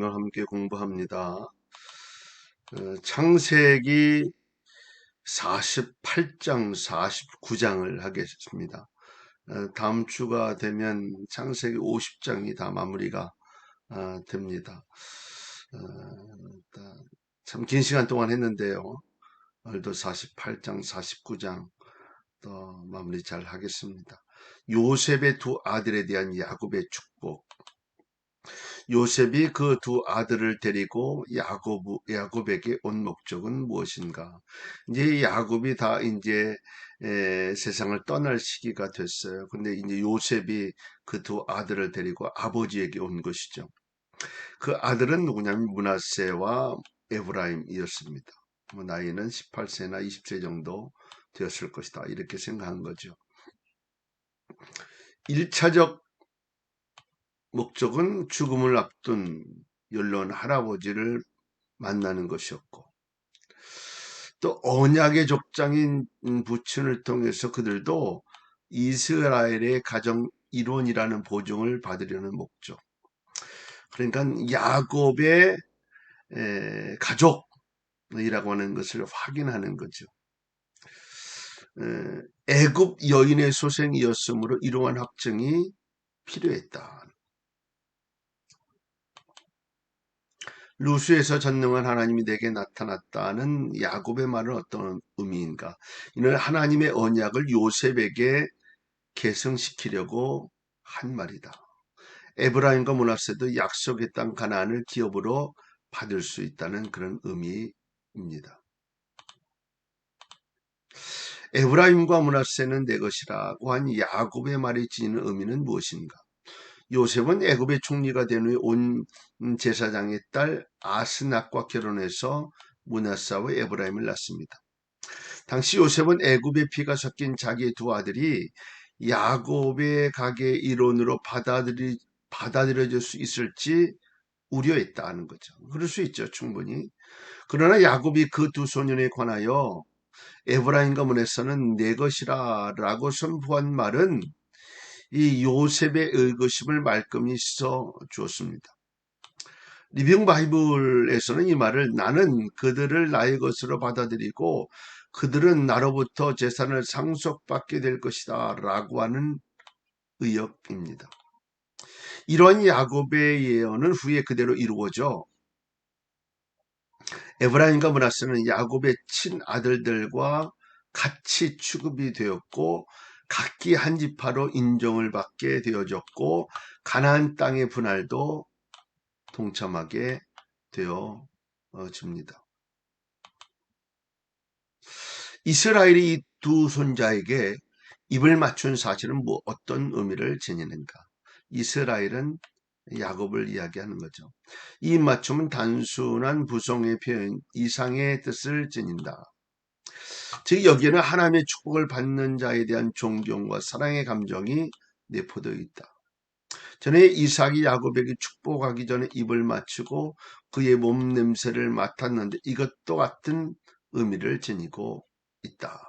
성경을 함께 공부합니다. 창세기 48장, 49장을 하겠습니다. 다음 주가 되면 창세기 50장이 다 마무리가 됩니다. 참 긴 시간 동안 했는데요. 오늘도 48장, 49장 또 마무리 잘 하겠습니다. 요셉의 두 아들에 대한 야곱의 축복. 요셉이 그 두 아들을 데리고 야곱에게 온 목적은 무엇인가? 이제 야곱이 다 이제 세상을 떠날 시기가 됐어요. 근데 이제 요셉이 그 두 아들을 데리고 아버지에게 온 것이죠. 그 아들은 누구냐면 므낫세와 에브라임이었습니다. 나이는 18세나 20세 정도 되었을 것이다. 이렇게 생각한 거죠. 1차적 목적은 죽음을 앞둔 연로한 할아버지를 만나는 것이었고, 또 언약의 족장인 부친을 통해서 그들도 이스라엘의 가정 일원이라는 보증을 받으려는 목적. 그러니까 야곱의 가족이라고 하는 것을 확인하는 거죠. 애굽 여인의 소생이었으므로 이러한 확증이 필요했다. 루스에서 전능한 하나님이 내게 나타났다는 야곱의 말은 어떤 의미인가? 이는 하나님의 언약을 요셉에게 계승시키려고 한 말이다. 에브라임과 므낫세도 약속의 땅 가나안을 기업으로 받을 수 있다는 그런 의미입니다. 에브라임과 므낫세는 내 것이라고 한 야곱의 말이 지니는 의미는 무엇인가? 요셉은 애굽의 총리가 된 후에 온 제사장의 딸 아스낙과 결혼해서 므낫세와 에브라임을 낳습니다. 당시 요셉은 애굽의 피가 섞인 자기의 두 아들이 야곱의 가게의 일원으로 받아들여질 수 있을지 우려했다는 거죠. 그럴 수 있죠, 충분히. 그러나 야곱이 그 두 소년에 관하여 에브라임과 므낫세는 내 것이라 라고 선포한 말은 이 요셉의 의구심을 말끔히 씻어 주었습니다. 리빙 바이블에서는 이 말을 나는 그들을 나의 것으로 받아들이고 그들은 나로부터 재산을 상속받게 될 것이다 라고 하는 의역입니다. 이러한 야곱의 예언은 후에 그대로 이루어져 에브라임과 므낫세는 야곱의 친아들들과 같이 취급이 되었고 각기 한 지파로 인정을 받게 되어졌고 가나안 땅의 분할도 동참하게 되어집니다. 이스라엘이 이 두 손자에게 입을 맞춘 사실은 어떤 의미를 지니는가? 이스라엘은 야곱을 이야기하는 거죠. 이 맞춤은 단순한 부성의 표현 이상의 뜻을 지닌다. 즉 여기에는 하나님의 축복을 받는 자에 대한 존경과 사랑의 감정이 내포되어 있다. 전에 이삭이 야곱에게 축복하기 전에 입을 맞추고 그의 몸 냄새를 맡았는데 이것도 같은 의미를 지니고 있다.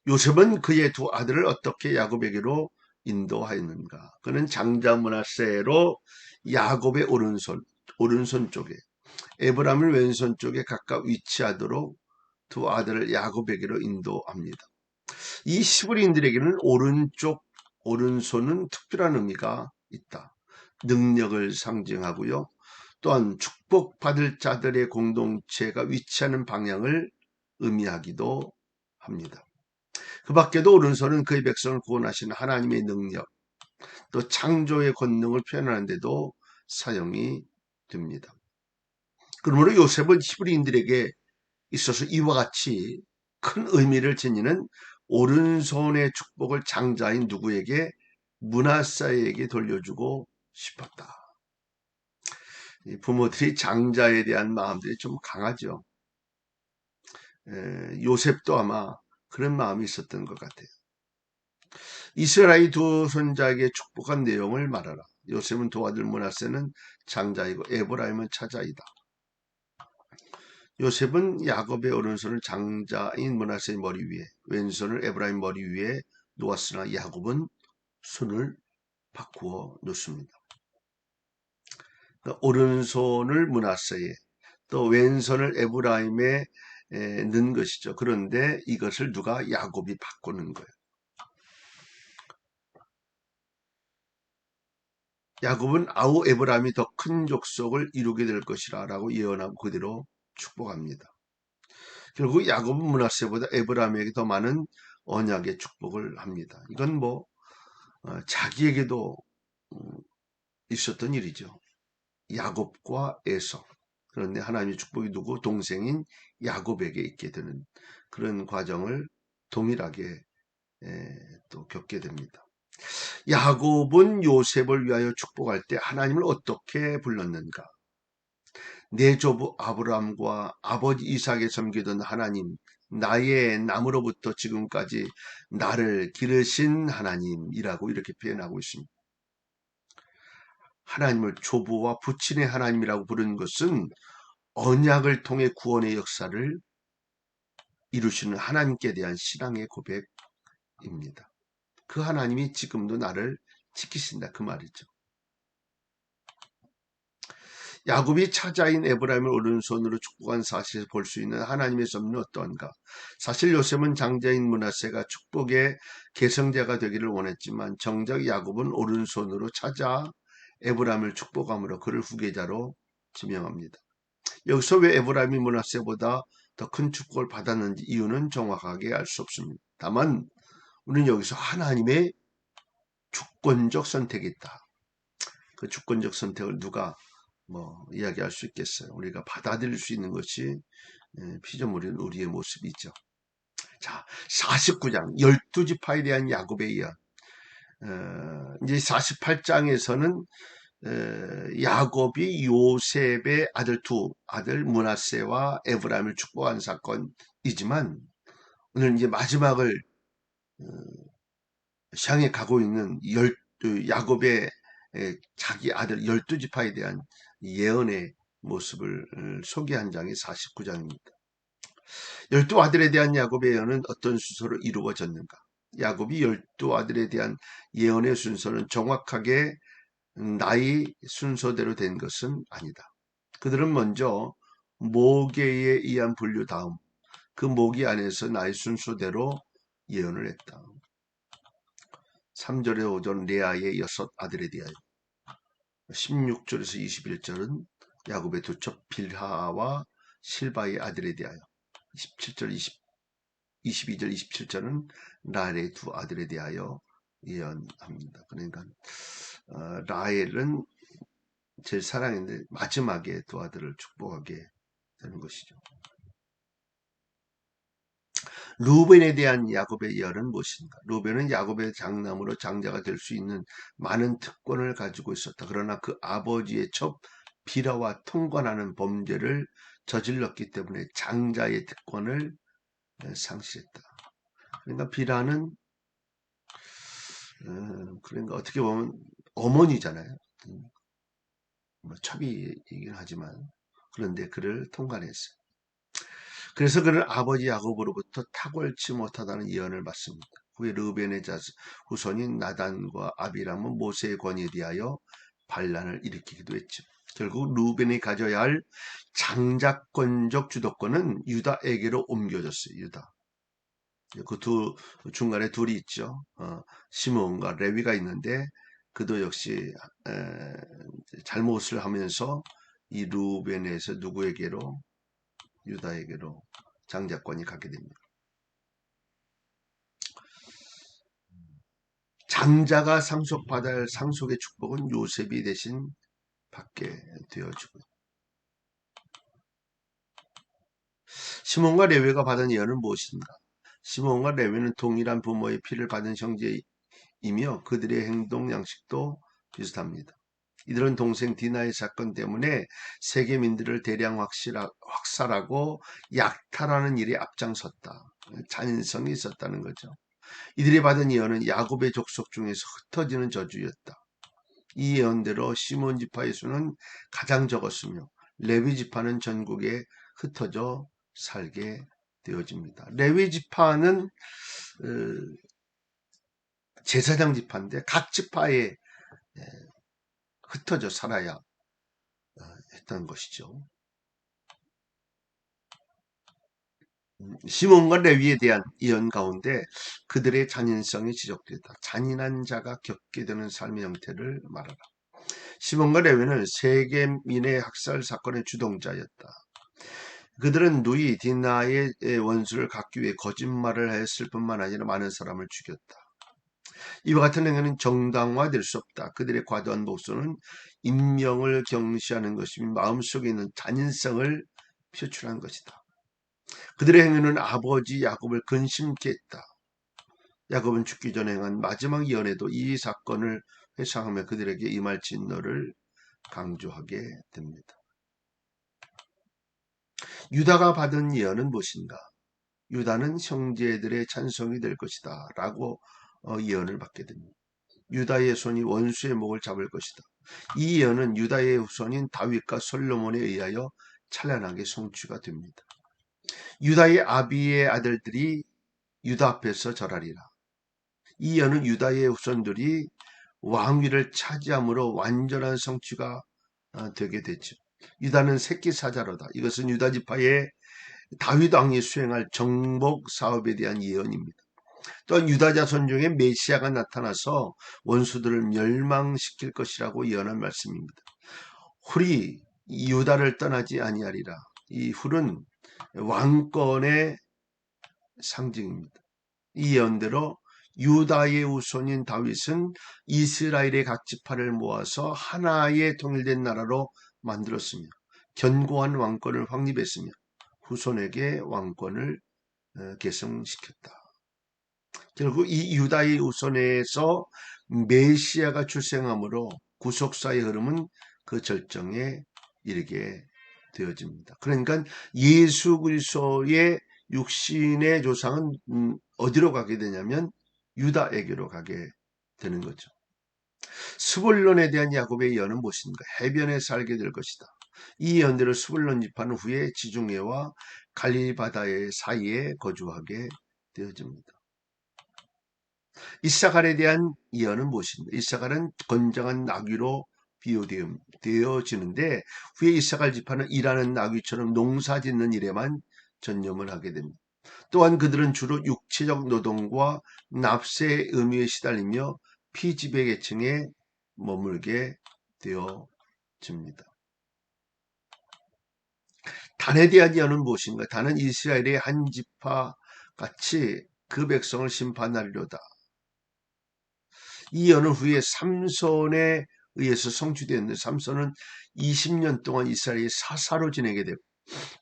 요셉은 그의 두 아들을 어떻게 야곱에게로 인도하였는가? 그는 장자 므낫세로 야곱의 오른손 쪽에 에브라임을 왼손 쪽에 각각 위치하도록 두 아들을 야곱에게로 인도합니다. 이 히브리인들에게는 오른손은 특별한 의미가 있다. 능력을 상징하고요. 또한 축복받을 자들의 공동체가 위치하는 방향을 의미하기도 합니다. 그 밖에도 오른손은 그의 백성을 구원하시는 하나님의 능력, 또 창조의 권능을 표현하는 데도 사용이 됩니다. 그러므로 요셉은 히브리인들에게 있어서 이와 같이 큰 의미를 지니는 오른손의 축복을 장자인 누구에게? 므낫세에게 돌려주고 싶었다. 부모들이 장자에 대한 마음들이 좀 강하죠. 요셉도 아마 그런 마음이 있었던 것 같아요. 이스라엘 두 손자에게 축복한 내용을 말하라. 요셉은 두 아들 므낫세는 장자이고 에브라임은 차자이다. 요셉은 야곱의 오른손을 장자인 므낫세의 머리 위에, 왼손을 에브라임 머리 위에 놓았으나 야곱은 손을 바꾸어 놓습니다. 오른손을 므낫세에 또 왼손을 에브라임에 넣은 것이죠. 그런데 이것을 누가? 야곱이 바꾸는 거예요. 야곱은 아우 에브라임이 더 큰 족속을 이루게 될 것이라 라고 예언하고 그대로 축복합니다. 결국 야곱은 므낫세보다 에브라임에게 더 많은 언약의 축복을 합니다. 이건 뭐 자기에게도 있었던 일이죠. 야곱과 에서. 그런데 하나님의 축복이 누구? 동생인 야곱에게 있게 되는 그런 과정을 동일하게 또 겪게 됩니다. 야곱은 요셉을 위하여 축복할 때 하나님을 어떻게 불렀는가? 내 조부 아브라함과 아버지 이삭에 섬기던 하나님, 나의 남으로부터 지금까지 나를 기르신 하나님이라고 이렇게 표현하고 있습니다. 하나님을 조부와 부친의 하나님이라고 부르는 것은 언약을 통해 구원의 역사를 이루시는 하나님께 대한 신앙의 고백입니다. 그 하나님이 지금도 나를 지키신다 그 말이죠. 야곱이 차자인 에브라임을 오른손으로 축복한 사실을 볼 수 있는 하나님의 섭리는 어떠한가? 사실 요셉은 장자인 므낫세가 축복의 계승자가 되기를 원했지만 정작 야곱은 오른손으로 차자 에브라임을 축복함으로 그를 후계자로 지명합니다. 여기서 왜 에브라임이 므낫세보다 더 큰 축복을 받았는지 이유는 정확하게 알 수 없습니다. 다만 우리는 여기서 하나님의 주권적 선택이 있다. 그 주권적 선택을 누가 이야기할 수 있겠어요. 우리가 받아들일 수 있는 것이 피조물인 우리의 모습이죠. 자, 49장 12지파에 대한 야곱에 의한 이제 48장에서는 야곱이 요셉의 두 아들 므낫세와 에브라임을 축복한 사건이지만 오늘 이제 마지막을 향해 가고 있는 야곱의 자기 아들 12지파에 대한 예언의 모습을 소개한 장이 49장입니다. 12아들에 대한 야곱의 예언은 어떤 순서로 이루어졌는가? 야곱이 12아들에 대한 예언의 순서는 정확하게 나이 순서대로 된 것은 아니다. 그들은 먼저 모계에 의한 분류 다음 그 모계 안에서 나이 순서대로 예언을 했다. 3절에 오전 레아의 6아들에 대하여 16절에서 21절은 야곱의 두 첩 빌하와 실바의 아들에 대하여 17절 22절 27절은 라헬의 두 아들에 대하여 예언합니다. 그러니까 라헬은 제일 사랑했는데 마지막에 두 아들을 축복하게 되는 것이죠. 루벤에 대한 야곱의 예언은 무엇인가? 루벤은 야곱의 장남으로 장자가 될 수 있는 많은 특권을 가지고 있었다. 그러나 그 아버지의 첩 비라와 통관하는 범죄를 저질렀기 때문에 장자의 특권을 상실했다. 그러니까 비라는 그러니까 어떻게 보면 어머니잖아요. 첩이긴 하지만 그런데 그를 통관했어요. 그래서 그는 아버지 야곱으로부터 탁월치 못하다는 예언을 받습니다. 후에 르벤의 후손인 나단과 아비람은 모세의 권위에 대하여 반란을 일으키기도 했죠. 결국 르벤이 가져야 할 장자권적 주도권은 유다에게로 옮겨졌어요. 유다. 그 중간에 둘이 있죠. 시므온과 레위가 있는데 그도 역시 잘못을 하면서 이 르벤에서 누구에게로? 유다에게로 장자권이 가게 됩니다. 장자가 상속받아야 할 상속의 축복은 요셉이 대신 받게 되어지고 시몬과 레위가 받은 예언은 무엇인가? 시몬과 레위는 동일한 부모의 피를 받은 형제이며 그들의 행동 양식도 비슷합니다. 이들은 동생 디나의 사건 때문에 세계민들을 대량 확살하고 약탈하는 일에 앞장섰다. 잔인성이 있었다는 거죠. 이들이 받은 예언은 야곱의 족속 중에서 흩어지는 저주였다. 이 예언대로 시몬 지파의 수는 가장 적었으며 레위 지파는 전국에 흩어져 살게 되어집니다. 레위 지파는 제사장 지파인데 각 지파의 흩어져 살아야 했던 것이죠. 시몬과 레위에 대한 예언 가운데 그들의 잔인성이 지적되었다. 잔인한 자가 겪게 되는 삶의 형태를 말하라. 시몬과 레위는 세겜인의 학살 사건의 주동자였다. 그들은 누이 디나의 원수를 갚기 위해 거짓말을 했을 뿐만 아니라 많은 사람을 죽였다. 이와 같은 행위는 정당화될 수 없다. 그들의 과도한 복수는 인명을 경시하는 것이며 마음속에 있는 잔인성을 표출한 것이다. 그들의 행위는 아버지 야곱을 근심케 했다. 야곱은 죽기 전에 행한 마지막 예언에도 이 사건을 회상하며 그들에게 임할 진노를 강조하게 됩니다. 유다가 받은 예언은 무엇인가? 유다는 형제들의 찬송이 될 것이다 라고 예언을 받게 됩니다. 유다의 손이 원수의 목을 잡을 것이다. 이 예언은 유다의 후손인 다윗과 솔로몬에 의하여 찬란하게 성취가 됩니다. 유다의 아비의 아들들이 유다 앞에서 절하리라. 이 예언은 유다의 후손들이 왕위를 차지함으로 완전한 성취가 되게 되죠. 유다는 새끼 사자로다. 이것은 유다 지파의 다윗 왕이 수행할 정복 사업에 대한 예언입니다. 또한 유다 자손 중에 메시아가 나타나서 원수들을 멸망시킬 것이라고 예언한 말씀입니다. 훌이 유다를 떠나지 아니하리라. 이 훌은 왕권의 상징입니다. 이 예언대로 유다의 후손인 다윗은 이스라엘의 각 지파를 모아서 하나의 통일된 나라로 만들었으며 견고한 왕권을 확립했으며 후손에게 왕권을 계승시켰다. 결국 이 유다의 후손에서 메시아가 출생함으로 구속사의 흐름은 그 절정에 이르게 되어집니다. 그러니까 예수 그리스도의 육신의 조상은 어디로 가게 되냐면 유다에게로 가게 되는 거죠. 스불론에 대한 야곱의 예언은 무엇인가? 해변에 살게 될 것이다. 이 예언대로 스불론 지파는 후에 지중해와 갈릴리 바다의 사이에 거주하게 되어집니다. 이사갈에 대한 예언은 무엇인가? 이사갈은 건장한 나귀로 비유되어지는데 후에 이사갈 지파는 일하는 나귀처럼 농사 짓는 일에만 전념을 하게 됩니다. 또한 그들은 주로 육체적 노동과 납세의 의무에 시달리며 피지배 계층에 머물게 되어집니다. 단에 대한 예언은 무엇인가? 단은 이스라엘의 한 지파 같이 그 백성을 심판하리로다. 이 예언은 후에 삼손에 의해서 성취되었는데 삼손은 20년 동안 이스라엘의 사사로 지내게 되고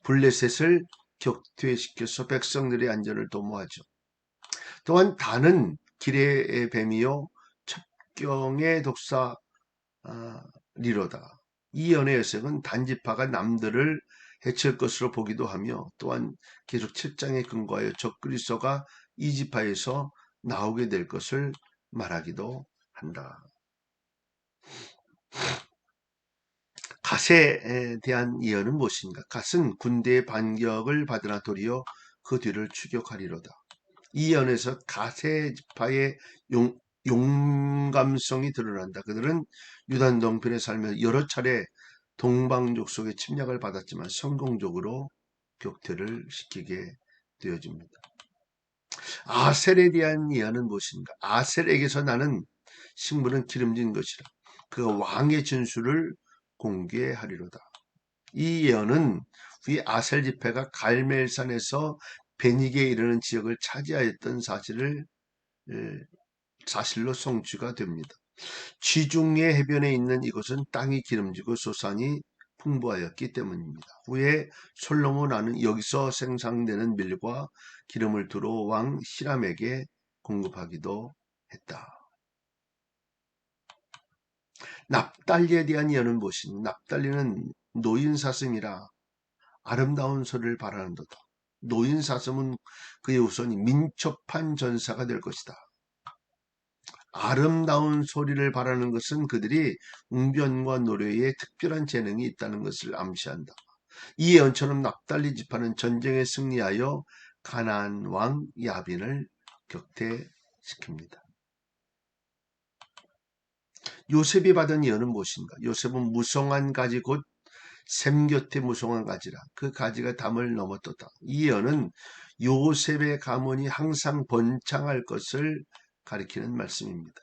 블레셋을 격퇴시켜서 백성들의 안전을 도모하죠. 또한 단은 길의 뱀이요 첩경의 독사리로다. 이 예언의 해석은 단지파가 남들을 해칠 것으로 보기도 하며 또한 계속 7장에 근거하여 적그리스도가 이 지파에서 나오게 될 것을 말하기도 한다. 갓에 대한 예언은 무엇인가? 갓은 군대의 반격을 받으나 도리어 그 뒤를 추격하리로다. 이 예언에서 갓의 지파의 용감성이 드러난다. 그들은 유단 동편에 살며 여러 차례 동방족 속의 침략을 받았지만 성공적으로 격퇴를 시키게 되어집니다. 아셀에 대한 예언은 무엇인가? 아셀에게서 나는 식물은 기름진 것이라. 그 왕의 진술을 공개하리로다. 이 예언은 위 아셀 지파가 갈멜산에서 베닉에 이르는 지역을 차지하였던 사실로 성취가 됩니다. 지중해 해변에 있는 이곳은 땅이 기름지고 소산이 풍부하였기 때문입니다. 후에 솔로몬 왕은 여기서 생산되는 밀과 기름을 두로 왕 히람에게 공급하기도 했다. 납달리에 대한 예언은 무엇인가? 납달리는 노인사슴이라 아름다운 소리를 바라는도다. 노인사슴은 그의 후손이 민첩한 전사가 될 것이다. 아름다운 소리를 바라는 것은 그들이 웅변과 노래에 특별한 재능이 있다는 것을 암시한다. 이 예언처럼 납달리 지파는 전쟁에 승리하여 가나안 왕 야빈을 격퇴시킵니다. 요셉이 받은 예언은 무엇인가? 요셉은 무성한 가지 곧 샘 곁에 무성한 가지라. 그 가지가 담을 넘었도다. 이 예언은 요셉의 가문이 항상 번창할 것을 가리키는 말씀입니다.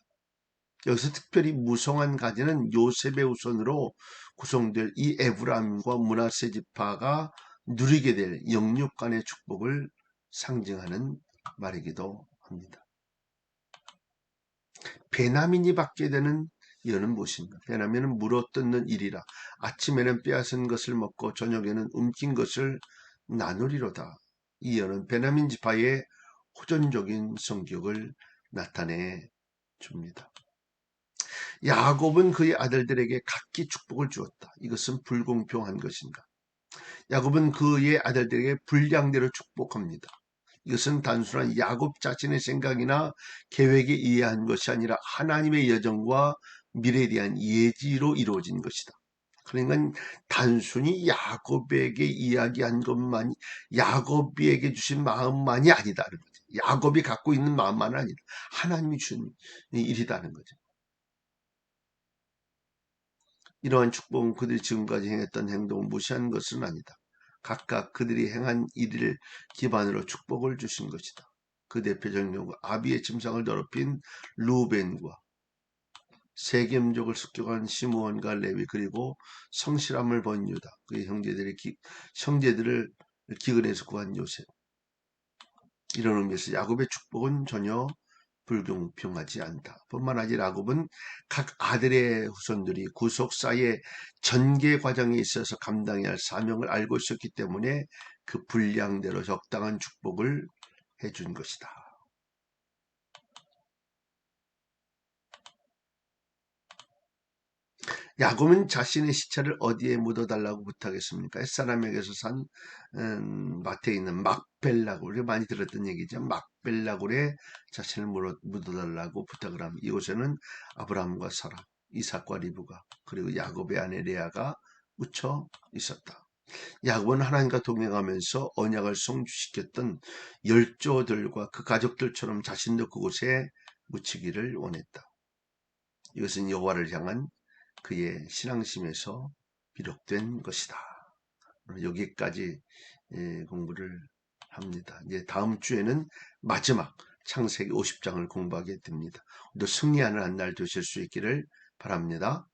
여기서 특별히 무성한 가지는 요셉의 후손으로 구성될 이 에브라임과 므낫세 지파가 누리게 될 영육간의 축복을 상징하는 말이기도 합니다. 베냐민이 받게 되는 예언은 무엇인가? 베냐민은 물어뜯는 일이라. 아침에는 빼앗은 것을 먹고 저녁에는 움킨 것을 나누리로다. 이 예언은 베냐민 지파의 호전적인 성격을 나타내 줍니다. 야곱은 그의 아들들에게 각기 축복을 주었다. 이것은 불공평한 것인가? 야곱은 그의 아들들에게 분량대로 축복합니다. 이것은 단순한 야곱 자신의 생각이나 계획에 의한 것이 아니라 하나님의 여정과 미래에 대한 예지로 이루어진 것이다. 그러니까 단순히 야곱에게 이야기한 것만이, 야곱에게 주신 마음만이 아니다는 거죠. 야곱이 갖고 있는 마음만은 아니다. 하나님이 주신 일이다는 거죠. 이러한 축복은 그들이 지금까지 행했던 행동을 무시한 것은 아니다. 각각 그들이 행한 일을 기반으로 축복을 주신 것이다. 그 대표적인 경우 아비의 침상을 더럽힌 루벤과 세겜족을 습격한 시므온과 레위, 그리고 성실함을 본 유다, 그의 형제들을 기근에서 구한 요셉. 이런 의미에서 야곱의 축복은 전혀 불공평하지 않다. 뿐만 아니라 야곱은 각 아들의 후손들이 구속사의 전개 과정에 있어서 감당해야 할 사명을 알고 있었기 때문에 그 분량대로 적당한 축복을 해준 것이다. 야곱은 자신의 시체를 어디에 묻어달라고 부탁했습니까? 햇사람에게서 산 마트에 있는 막벨라굴, 우리가 많이 들었던 얘기죠. 막벨라굴에 자신을 묻어달라고 부탁을 합니다. 이곳에는 아브라함과 사라, 이삭과 리브가, 그리고 야곱의 아내 레아가 묻혀 있었다. 야곱은 하나님과 동행하면서 언약을 성취시켰던 열조들과 그 가족들처럼 자신도 그곳에 묻히기를 원했다. 이것은 여호와를 향한 그의 신앙심에서 비롯된 것이다. 여기까지 공부를 합니다. 이제 다음 주에는 마지막 창세기 50장을 공부하게 됩니다. 또 승리하는 한 날 되실 수 있기를 바랍니다.